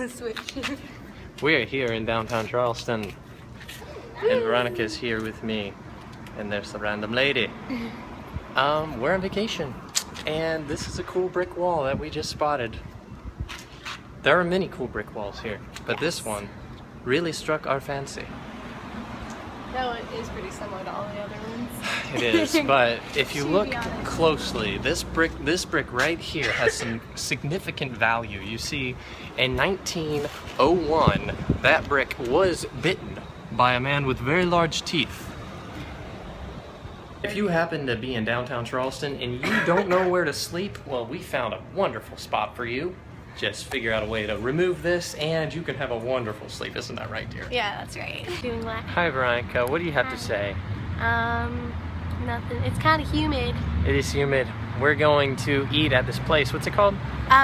Switch. We're here in downtown Charleston, and Veronica's here with me, and there's a random lady. We're on vacation, and this is a cool brick wall that we just spotted. There are many cool brick walls here, but this one really struck our fancy. No, it is pretty similar to all the other ones. It is, but if you look closely, this brick right here has some significant value. You see, in 1901, that brick was bitten by a man with very large teeth. If you happen to be in downtown Charleston and you don't know where to sleep, well, we found a wonderful spot for you. Just figure out a way to remove this and you can have a wonderful sleep. Isn't that right, dear? Yeah, that's right. Doing what? Hi, Veronica. What do you have to say? Nothing. It's kind of humid. It is humid. We're going to eat at this place. What's it called?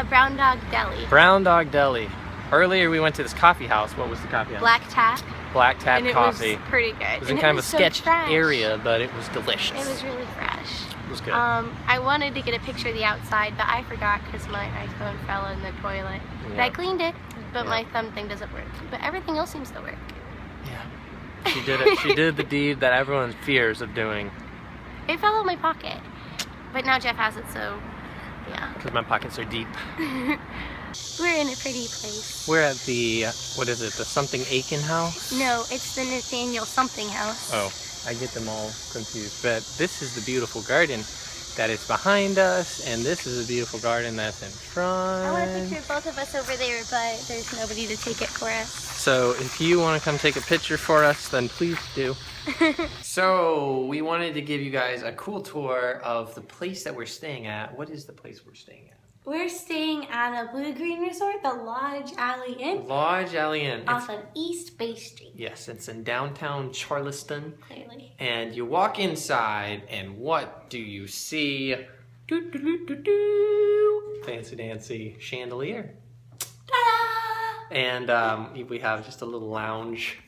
Brown Dog Deli. Brown Dog Deli. Earlier we went to this coffee house. What was the coffee house? Black Tap. Black Tap and Coffee. It was pretty good. It was in kind of a sketched area, but it was delicious. It was really fresh. It was good. I wanted to get a picture of the outside, but I forgot because my iPhone fell in the toilet. Yeah. But I cleaned it, but my thumb thing doesn't work. But everything else seems to work. Yeah. She did it. She did the deed that everyone fears of doing. It fell in my pocket. But now Jeff has it, so yeah. Because my pockets are deep. We're in a pretty place. We're at the, what is it, the something Aiken house? No, it's the Nathaniel something house. Oh, I get them all confused. But this is the beautiful garden that is behind us, and this is a beautiful garden that's in front. I want a picture of both of us over there, but there's nobody to take it for us. So if you want to come take a picture for us, then please do. So we wanted to give you guys a cool tour of the place that we're staying at. What is the place we're staying at? We're staying at a Blue Green Resort, the Lodge Alley Inn. Lodge Alley Inn. Off of East Bay Street. Yes, it's in downtown Charleston. Clearly. And you walk inside, and what do you see? Doo-doo-doo-doo-doo. Fancy dancy chandelier. Ta-da! And we have just a little lounge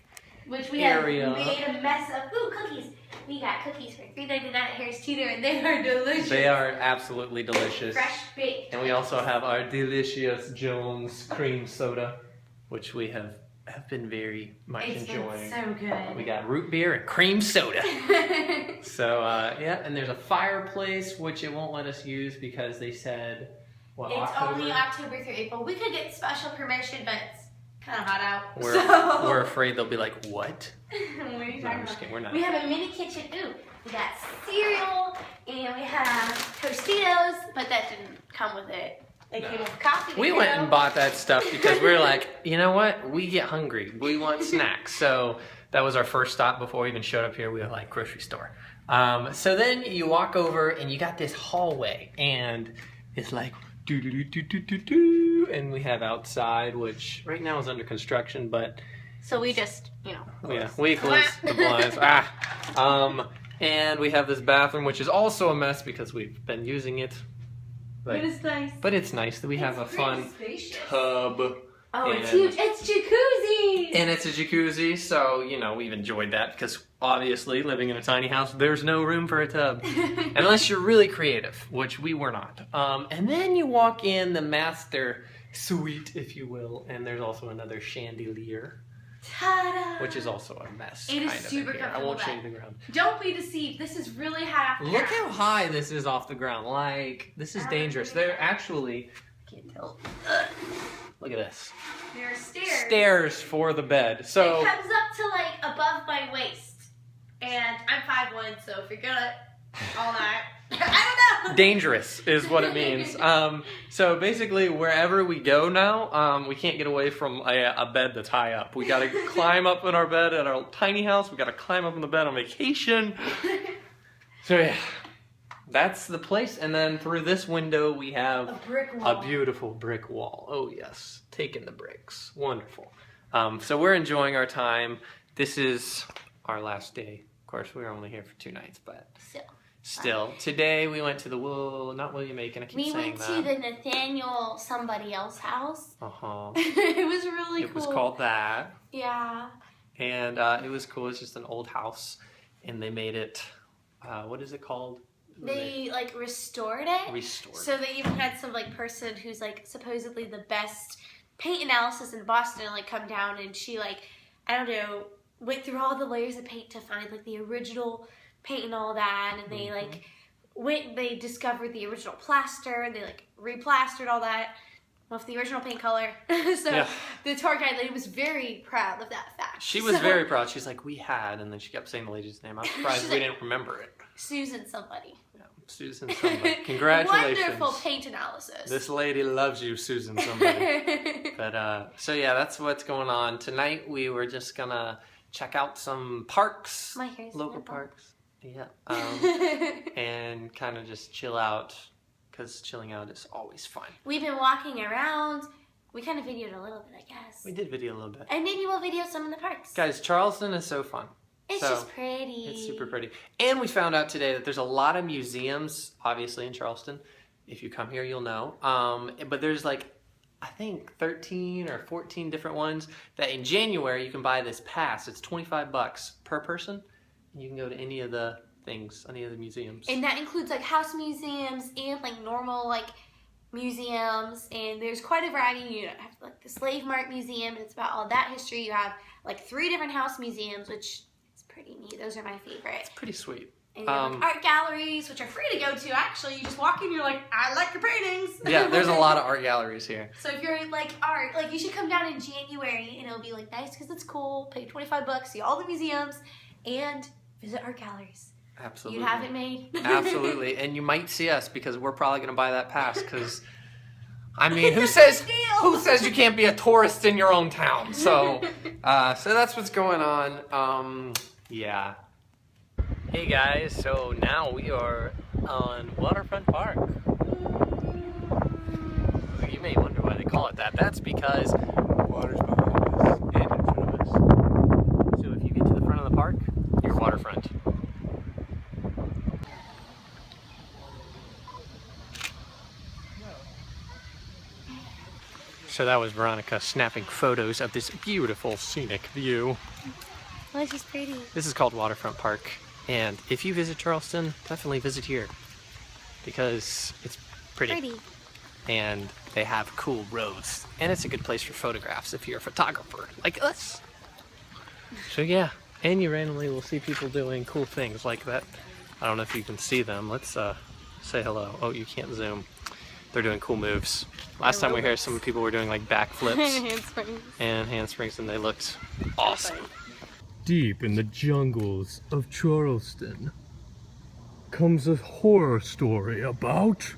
which we area. have made a mess of. Ooh, cookies. We got cookies for $3.99 at Harris Teeter, and they are delicious. They are absolutely delicious. Fresh baked. And we also have our delicious Jones cream soda, which we have been very much enjoying. It's been so good. We got root beer and cream soda. So, yeah, and there's a fireplace, which it won't let us use because they said, what, it's October? only October through April. We could get special permission, but it's kind of hot out. We're afraid they'll be like, what? What are you No, talking I'm just about? kidding, we're not. We have a mini kitchen. Ooh, we got cereal, and we have Tostitos, but that didn't come with it. They came with coffee. We went and bought that stuff because we were like, you know what? We get hungry. We want snacks. So that was our first stop before we even showed up here. We were like, grocery store. So then you walk over and you got this hallway and it's like, do-do-do-do-do-do-do. And we have outside, which right now is under construction, but... So we just, you know. Yeah, we closed the blinds. And we have this bathroom, which is also a mess because we've been using it. But it's nice. But it's nice that we have a fun tub. Oh, it's huge. It's jacuzzi! And it's a jacuzzi, so, you know, we've enjoyed that because obviously living in a tiny house, there's no room for a tub. Unless you're really creative, which we were not. And then you walk in the master suite, if you will, and there's also another chandelier. Ta-da! Which is also a mess. It is kind of super in here. I comfortable. won't show you the ground. Don't be deceived. This is really high off the Look ground. how high this is off the ground. Like, this is dangerous. They're actually, I can't tell. Look at this. There are stairs. Stairs for the bed. So it comes up to like above my waist. And I'm 5'1", so if you're gonna all that, I don't know. dangerous is what it means. So basically, wherever we go now, we can't get away from a bed that's high up. We gotta climb up in our bed at our tiny house. We gotta climb up in the bed on vacation. So yeah, that's the place. And then through this window, we have a brick wall. A beautiful brick wall. Oh yes, taking the bricks. Wonderful. So we're enjoying our time. This is our last day. Of course, we were only here for 2 nights, but still. Today we went to the not William Aiken. I keep saying that. We went to the Nathaniel somebody else house. It was really cool. It was called that. Yeah. And it was cool. It's just an old house, and they made it. What is it called? They like restored it. Restored. So they even had some like person who's like supposedly the best paint analysis in Boston like come down, and she like, I don't know, went through all the layers of paint to find like the original paint and all that, and they like they discovered the original plaster, and they like replastered all that with the original paint color. So the tour guide lady was very proud of that fact. She was very proud. She's like, we had, and then she kept saying the lady's name. I'm surprised we didn't remember it. Susan somebody. Yeah, Susan somebody. Congratulations. Wonderful paint analysis. This lady loves you, Susan somebody. But so yeah, that's what's going on tonight. We were just gonna check out some parks, My hair's local beautiful. parks. Yeah, and kind of just chill out, because chilling out is always fun. We've been walking around. We kind of videoed a little bit, I guess. We did video a little bit. And maybe we'll video some in the parks. Guys, Charleston is so fun. It's just pretty. It's super pretty. And we found out today that there's a lot of museums, obviously, in Charleston. If you come here, you'll know. But there's like, I think 13 or 14 different ones that in January you can buy this pass. It's $25 per person. And you can go to any of the things, any of the museums. And that includes like house museums and like normal like museums. And there's quite a variety. You have like the Slave Mart Museum, and it's about all that history. You have like 3 different house museums, which is pretty neat. Those are my favorite. It's pretty sweet. And you have like art galleries, which are free to go to. Actually, you just walk in, you're like, I like your paintings. Yeah, there's a lot of art galleries here. So if you're like art, like you should come down in January, and it'll be like nice because it's cool. Pay $25, see all the museums, and visit art galleries. Absolutely. You'd have it made. Absolutely. And you might see us because we're probably going to buy that pass because, I mean, who says you can't be a tourist in your own town? So, so that's what's going on. Yeah. Hey guys, so now we are on Waterfront Park. You may wonder why they call it that. That's because water's behind us and in front of us. So if you get to the front of the park, you're waterfront. So that was Veronica snapping photos of this beautiful scenic view. Well, it's just pretty. This is called Waterfront Park, and if you visit Charleston, definitely visit here because it's pretty. And they have cool roads, and it's a good place for photographs if you're a photographer like us. So yeah, and you randomly will see people doing cool things like that. I don't know if you can see them. Let's say hello. Oh, you can't zoom. They're doing cool moves. Last time we were here, some people were doing like backflips and handsprings, and they looked awesome. Deep in the jungles of Charleston comes a horror story about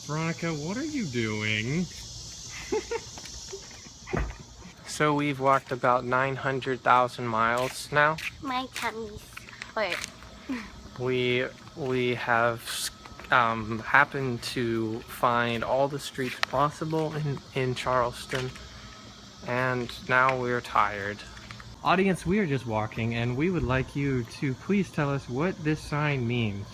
Veronica, what are you doing? So we've walked about 900,000 miles now. My tummy's hurt. We have happened to find all the streets possible in Charleston, and now we're tired. Audience, we are just walking, and we would like you to please tell us what this sign means.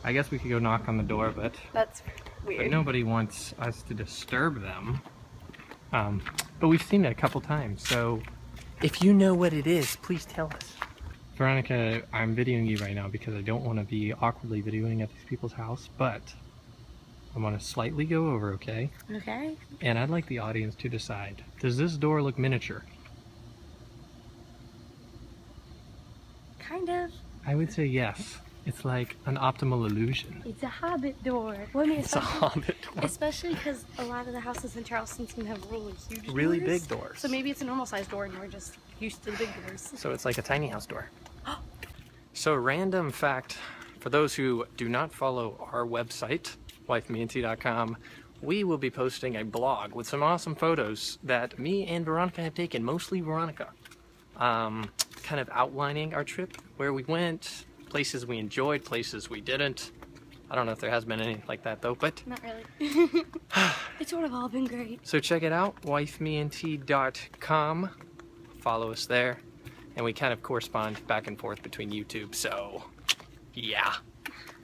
I guess we could go knock on the door, but That's weird. nobody wants us to disturb them. But we've seen it a couple times, so if you know what it is, please tell us. Veronica, I'm videoing you right now because I don't want to be awkwardly videoing at these people's house, but I want to slightly go over, okay? Okay. And I'd like the audience to decide, does this door look miniature? Kind of. I would say yes. It's like an optimal illusion. It's a hobbit door. Well, I mean, It's a hobbit door. especially because a lot of the houses in Charleston seem to have really huge Really doors. big doors. So maybe it's a normal sized door and we're just used to the big doors. So it's like a tiny house door. So random fact, for those who do not follow our website, wifemeandtea.com, we will be posting a blog with some awesome photos that me and Veronica have taken, mostly Veronica. Kind of outlining our trip, where we went, places we enjoyed, places we didn't. I don't know if there has been any like that though, but Not really. It's sort of all been great. so check it out, wifemeandtea.com. Follow us there, and we kind of correspond back and forth between YouTube, so yeah,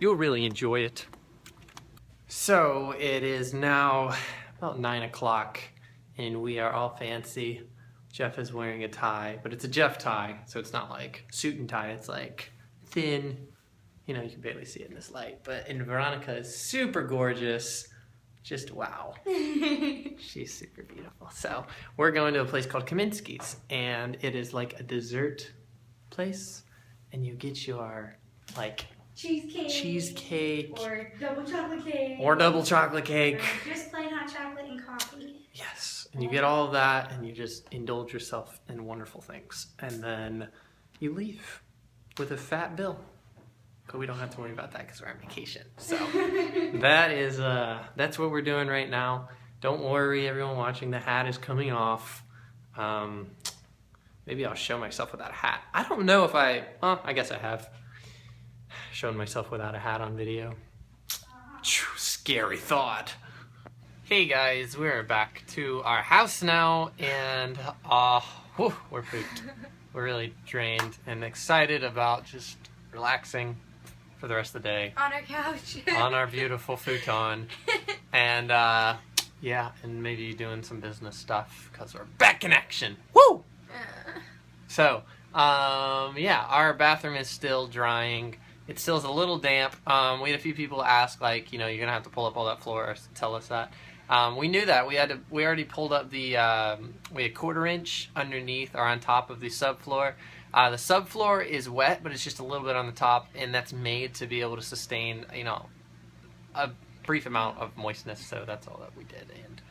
you'll really enjoy it. So it is now about 9 o'clock, and we are all fancy. Jeff is wearing a tie, but it's a Jeff tie, so it's not like suit and tie, it's like thin, you know, you can barely see it in this light, and Veronica is super gorgeous. Just wow. She's super beautiful. So we're going to a place called Kaminsky's, and it is like a dessert place, and you get your like cheesecake or double chocolate cake or just plain hot chocolate and coffee. Yes, and you get all of that, and you just indulge yourself in wonderful things, and then you leave with a fat bill. But we don't have to worry about that because we're on vacation. So that's what we're doing right now. Don't worry, everyone watching. The hat is coming off. Maybe I'll show myself without a hat. I don't know if I guess I have shown myself without a hat on video. Scary thought. Hey guys, we're back to our house now, and we're pooped. We're really drained and excited about just relaxing for the rest of the day. On our couch. On our beautiful futon. And yeah, and maybe doing some business stuff because we're back in action. Woo! So, yeah, our bathroom is still drying. It still is a little damp. We had a few people ask, like, you know, you're going to have to pull up all that floor to tell us that. We knew that. We already pulled up we had 1/4 inch underneath or on top of the subfloor. The subfloor is wet, but it's just a little bit on the top, and that's made to be able to sustain, you know, a brief amount of moistness. So that's all that we did, and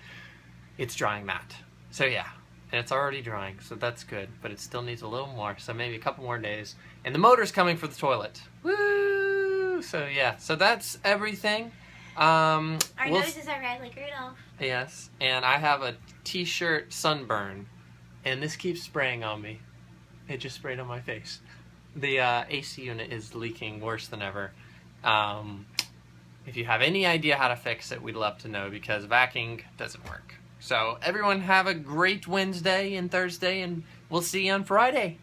it's drying matte. So yeah, and it's already drying, so that's good, but it still needs a little more. So maybe a couple more days, and the motor's coming for the toilet. Woo! So yeah, so that's everything. Our noses are red like Rudolph. Yes, and I have a t-shirt sunburn, and this keeps spraying on me. It just sprayed on my face. The AC unit is leaking worse than ever. If you have any idea how to fix it, we'd love to know, because vacuuming doesn't work. So everyone have a great Wednesday and Thursday, and we'll see you on Friday.